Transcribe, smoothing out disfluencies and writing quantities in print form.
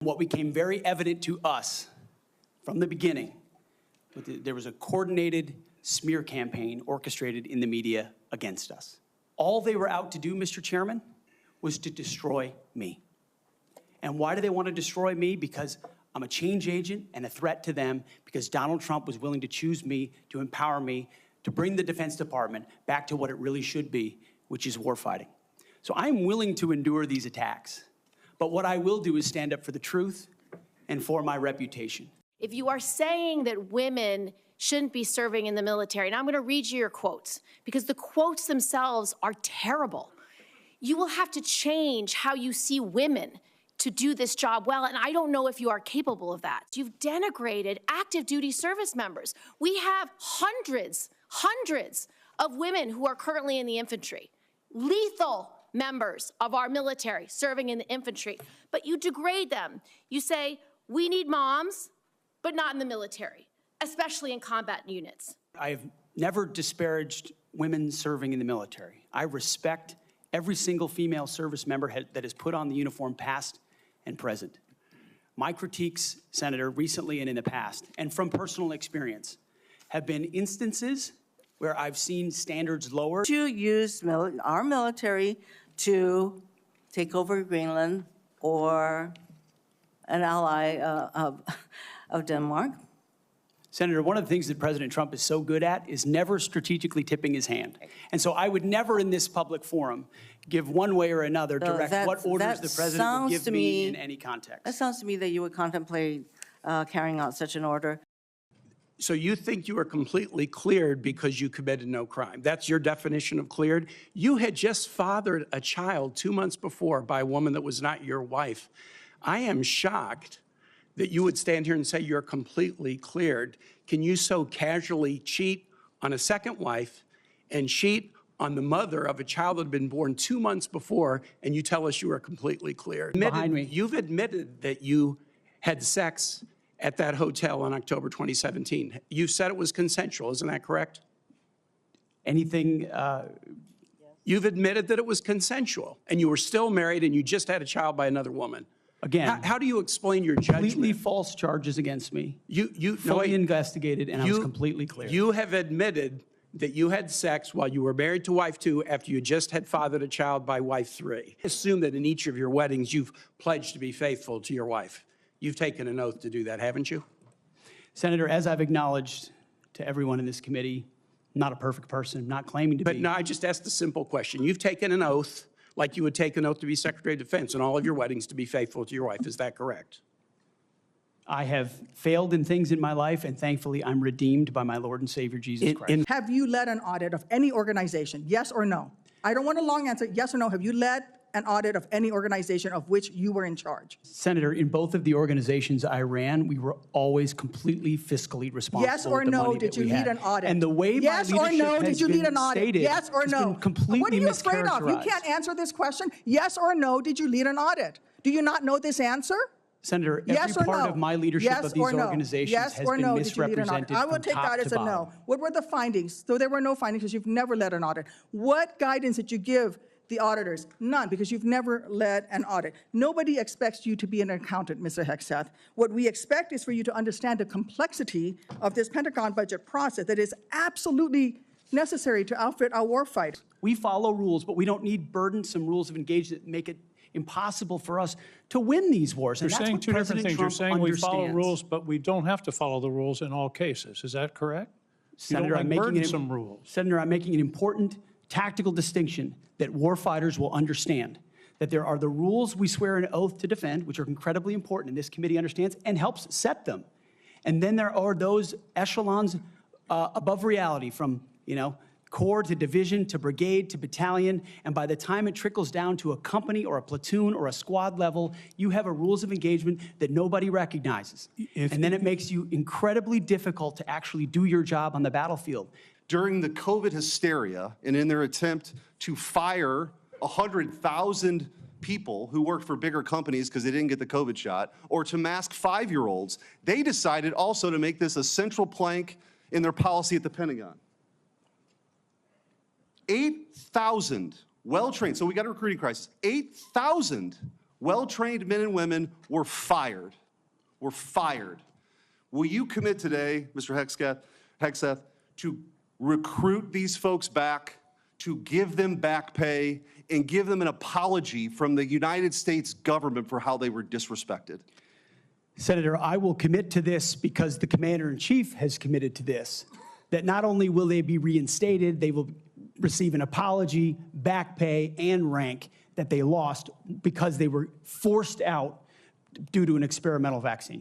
What became very evident to us from the beginning, there was a coordinated smear campaign orchestrated in the media against us. All they were out to do, Mr. Chairman, was to destroy me. And why do they want to destroy me? Because I'm a change agent and a threat to them, because Donald Trump was willing to choose me, to empower me, to bring the Defense Department back to what it really should be, which is warfighting. So I'm willing to endure these attacks. But what I will do is stand up for the truth and for my reputation. If you are saying that women shouldn't be serving in the military, and I'm going to read you your quotes, because the quotes themselves are terrible. You will have to change how you see women to do this job well, and I don't know if you are capable of that. You've denigrated active duty service members. We have hundreds of women who are currently in the infantry, lethal members of our military serving in the infantry, but you degrade them. You say, we need moms, but not in the military, especially in combat units. I have never disparaged women serving in the military. I respect every single female service member that has put on the uniform, past and present. My critiques, Senator, recently and in the past, and from personal experience, have been instances where I've seen standards lower. To use our military to take over Greenland or an ally of Denmark. Senator, one of the things that President Trump is so good at is never strategically tipping his hand. And so I would never in this public forum give one way or another direct what orders the president would give me in any context. That sounds to me that you would contemplate carrying out such an order. So you think you were completely cleared because you committed no crime. That's your definition of cleared? You had just fathered a child 2 months before by a woman that was not your wife. I am shocked that you would stand here and say you're completely cleared. Can you so casually cheat on a second wife and cheat on the mother of a child that had been born 2 months before, and you tell us you are completely cleared? Behind me. You've admitted that you had sex at that hotel in October 2017. You said it was consensual, isn't that correct? Anything? You've admitted that it was consensual, and you were still married, and you just had a child by another woman. Again, how do you explain your judgment? Completely false charges against me. You fully investigated, and I was completely clear. You have admitted that you had sex while you were married to wife 2 after you just had fathered a child by wife 3. Assume that in each of your weddings you've pledged to be faithful to your wife. You've taken an oath to do that, haven't you? Senator, as I've acknowledged to everyone in this committee, not a perfect person, not claiming to be. But no, I just asked a simple question. You've taken an oath like you would take an oath to be Secretary of Defense in all of your weddings to be faithful to your wife. Is that correct? I have failed in things in my life, and thankfully I'm redeemed by my Lord and Savior, Jesus Christ. Have you led an audit of any organization? Yes or no? I don't want a long answer. Yes or no? Have you led an audit of any organization of which you were in charge? Senator, in both of the organizations I ran, we were always completely fiscally responsible. Yes or no, did you lead an audit? And the way my leadership has been stated, did you lead an audit? Yes or no? Completely what are you afraid of? You can't answer this question. Yes or no, did you lead an audit? Do you not know this answer? Senator, every part of my leadership of these organizations has been misrepresented. I will take that as a no. What were the findings? So there were no findings because you've never led an audit. What guidance did you give the auditors? None, because you've never led an audit. Nobody expects you to be an accountant, Mr. Hegseth. What we expect is for you to understand the complexity of this Pentagon budget process that is absolutely necessary to outfit our warfight. We follow rules, but we don't need burdensome rules of engagement that make it impossible for us to win these wars. You're saying two different things. You're saying we follow rules, but we don't have to follow the rules in all cases. Is that correct? Senator, I'm making an important tactical distinction that warfighters will understand, that there are the rules we swear an oath to defend, which are incredibly important, and this committee understands and helps set them. And then there are those echelons above reality, from, corps to division to brigade to battalion, and by the time it trickles down to a company or a platoon or a squad level, you have a rules of engagement that nobody recognizes. And then it makes you incredibly difficult to actually do your job on the battlefield. During the COVID hysteria and in their attempt to fire 100,000 people who worked for bigger companies because they didn't get the COVID shot, or to mask 5-year-olds, they decided also to make this a central plank in their policy at the Pentagon. 8,000 well-trained, so we got a recruiting crisis, 8,000 Well-trained men and women were fired. Were fired. Will you commit today, Mr. Hegseth, to recruit these folks back, to give them back pay, and give them an apology from the United States government for how they were disrespected? Senator, I will commit to this because the Commander-in-Chief has committed to this, that not only will they be reinstated, they will receive an apology, back pay, and rank that they lost because they were forced out due to an experimental vaccine.